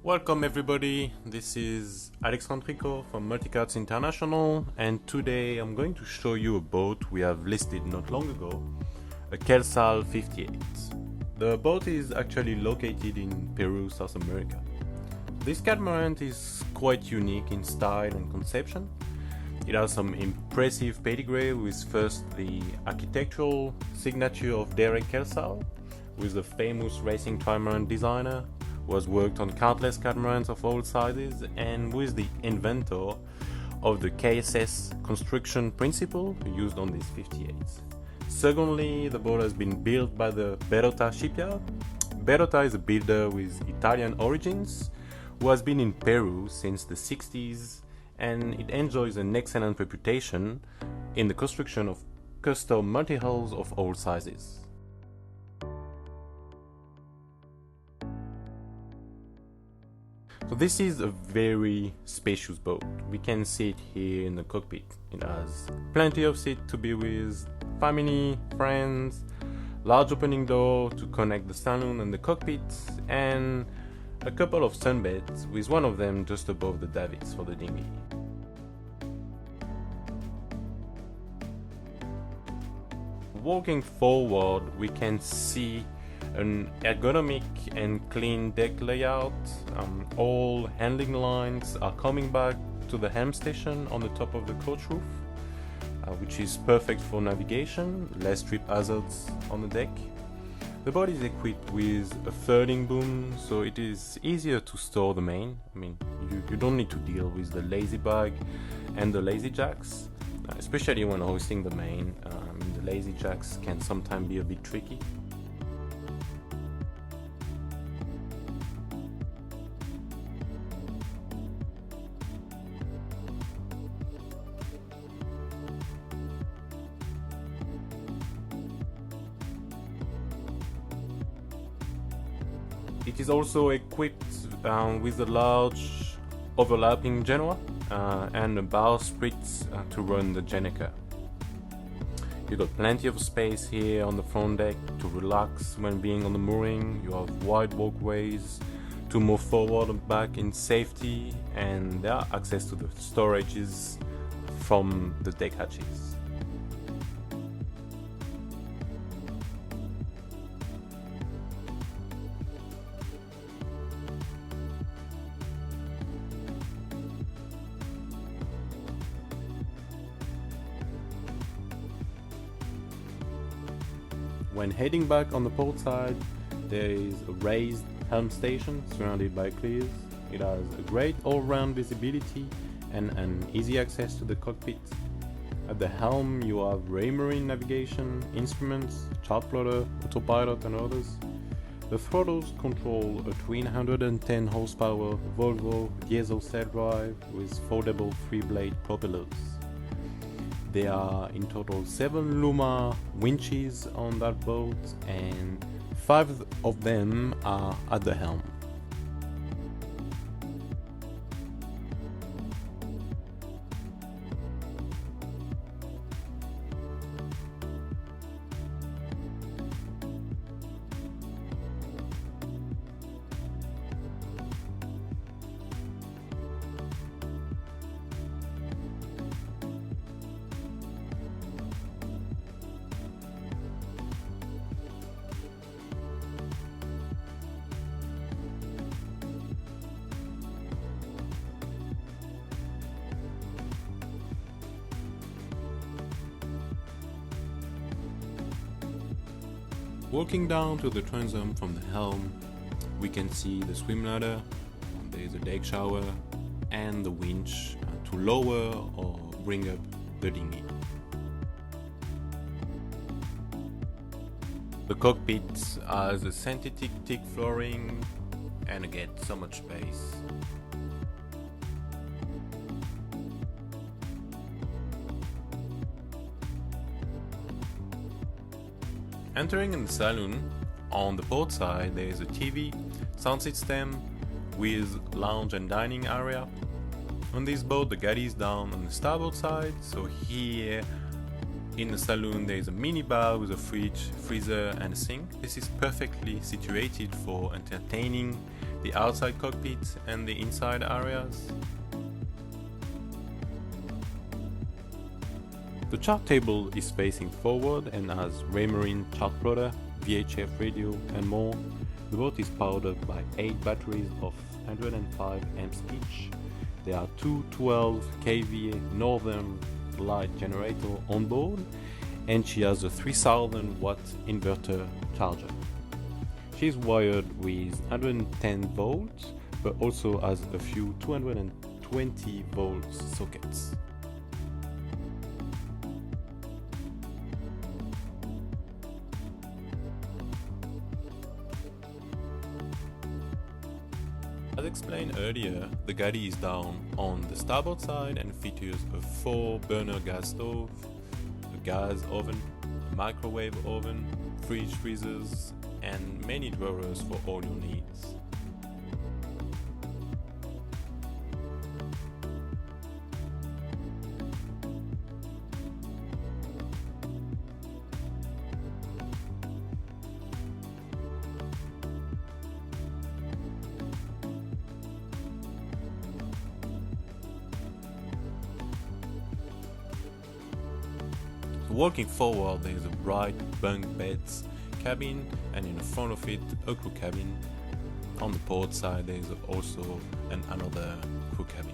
Welcome everybody, this is Alexandre Tricot from Multicats International, and today I'm going to show you a boat we have listed not long ago, a Kelsall 58. The boat is actually located in Peru, South America. This catamaran is quite unique in style and conception. It has some impressive pedigree, with first the architectural signature of Derek Kelsall, who is a famous racing trimaran designer, who has worked on countless catamarans of all sizes, and who is the inventor of the KSS construction principle used on these 58s. Secondly, the boat has been built by the Ballota shipyard. Ballota is a builder with Italian origins who has been in Peru since the 60s, and it enjoys an excellent reputation in the construction of custom multihulls of all sizes. So this is a very spacious boat. We can see it here in the cockpit. It has plenty of seat to be with family, friends, large opening door to connect the saloon and the cockpit, and a couple of sunbeds, with one of them just above the davits for the dinghy. Walking forward, we can see an ergonomic and clean deck layout. All handling lines are coming back to the helm station on the top of the coach roof, which is perfect for navigation, less trip hazards on the deck. The boat is equipped with a furling boom, so it is easier to store the main. You don't need to deal with the lazy bag and the lazy jacks, especially when hoisting the main. The lazy jacks can sometimes be a bit tricky. It is also equipped with a large overlapping genoa and a bow spritz to run the Gennaker. You got plenty of space here on the front deck to relax when being on the mooring. You have wide walkways to move forward and back in safety, and there are access to the storages from the deck hatches. When heading back on the port side, there is a raised helm station surrounded by clears. It has a great all-round visibility and an easy access to the cockpit. At the helm you have raymarine navigation, instruments, chart plotter, autopilot and others. The throttles control a twin 110 horsepower Volvo diesel cell drive with 4 double 3-blade propellers. There are in total 7 Luma winches on that boat, and 5 of them are at the helm. Walking down to the transom from the helm, we can see the swim ladder, there is a deck shower, and the winch to lower or bring up the dinghy. The cockpit has a synthetic teak flooring and again so much space. Entering in the saloon, on the port side there is a TV, sound system with lounge and dining area. On this boat the galley is down on the starboard side, so here in the saloon there is a mini bar with a fridge, freezer and a sink. This is perfectly situated for entertaining the outside cockpit and the inside areas. The chart table is facing forward and has Raymarine chart plotter, VHF radio and more. The boat is powered up by 8 batteries of 105 amps each. There are two 12 kVA Northern Light generator on board, and she has a 3000 watt inverter charger. She's wired with 110 volts, but also has a few 220 volts sockets. As explained earlier, the galley is down on the starboard side and features a 4-burner gas stove, a gas oven, a microwave oven, fridge freezers, and many drawers for all your needs. Walking forward, there is a bright bunk beds cabin, and in the front of it a crew cabin. On the port side there is also another crew cabin.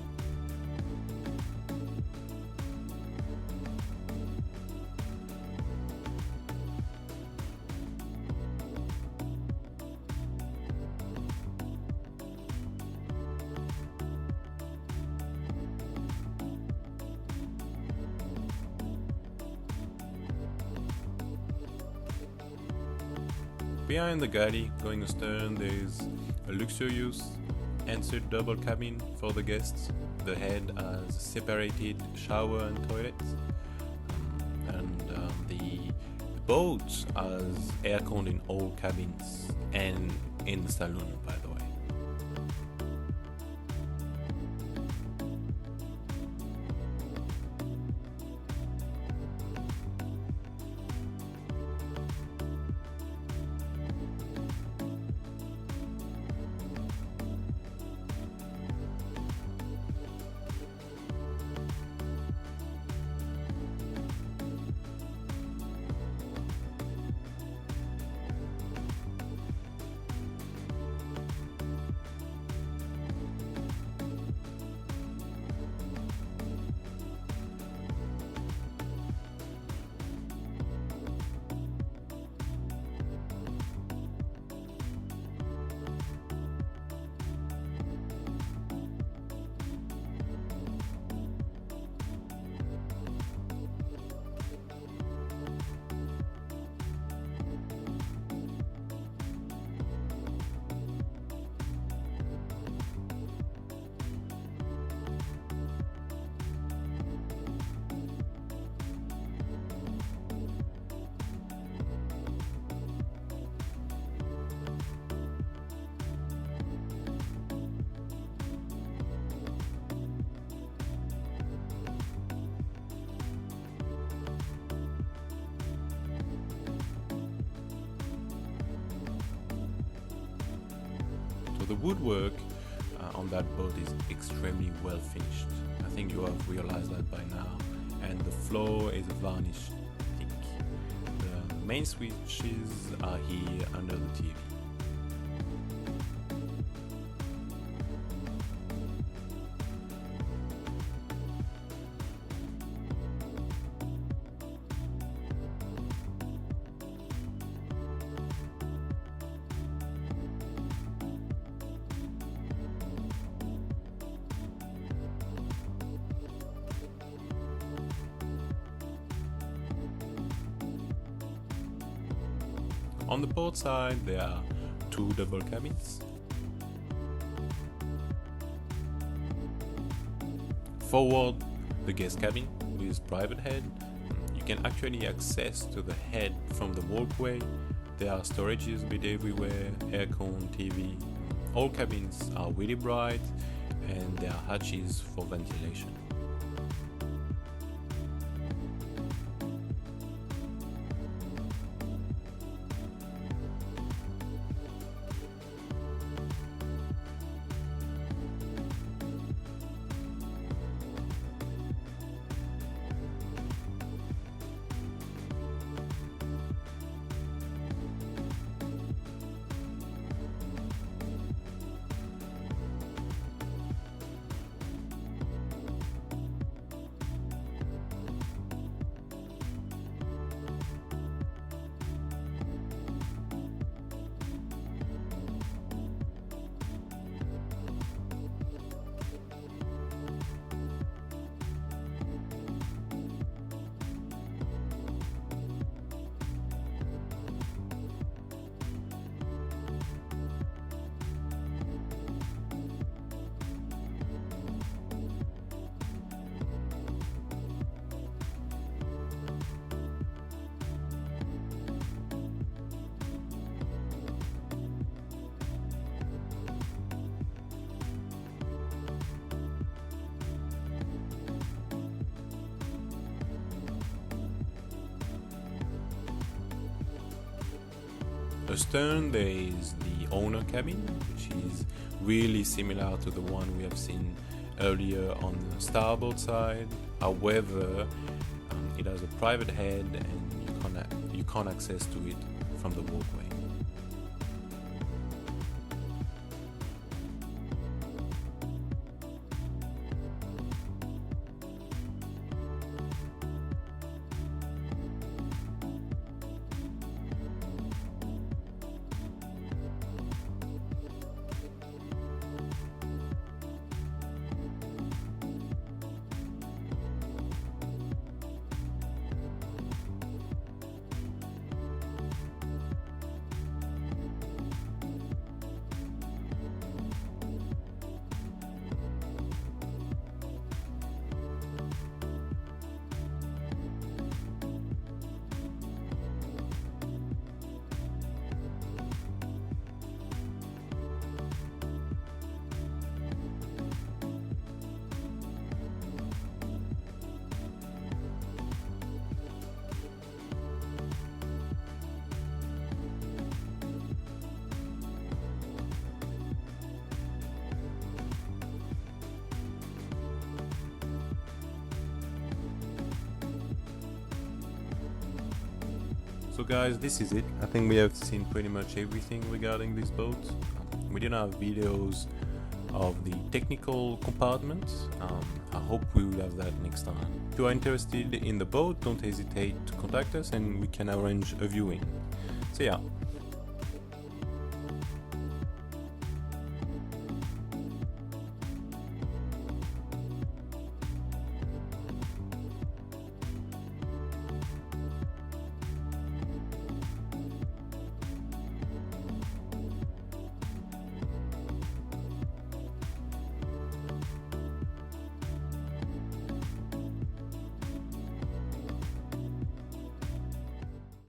Behind the galley, going astern, there is a luxurious ensuite double cabin for the guests. The head has separated shower and toilet, the boat has aircon in all cabins and in the saloon, by the way. The woodwork on that boat is extremely well finished. I think you have realized that by now. And the floor is varnished thick. The main switches are here under the TV. On the port side there are two double cabins. Forward, the guest cabin with private head. You can actually access to the head from the walkway. There are storages bit everywhere, aircon, TV. All cabins are really bright and there are hatches for ventilation. astern there is the owner cabin, which is really similar to the one we have seen earlier on the starboard side. However, it has a private head and you can't access to it from the walkway. So guys, this is it. I think we have seen pretty much everything regarding this boat. We didn't have videos of the technical compartments. I hope we will have that next time. If you are interested in the boat, don't hesitate to contact us and we can arrange a viewing. So yeah,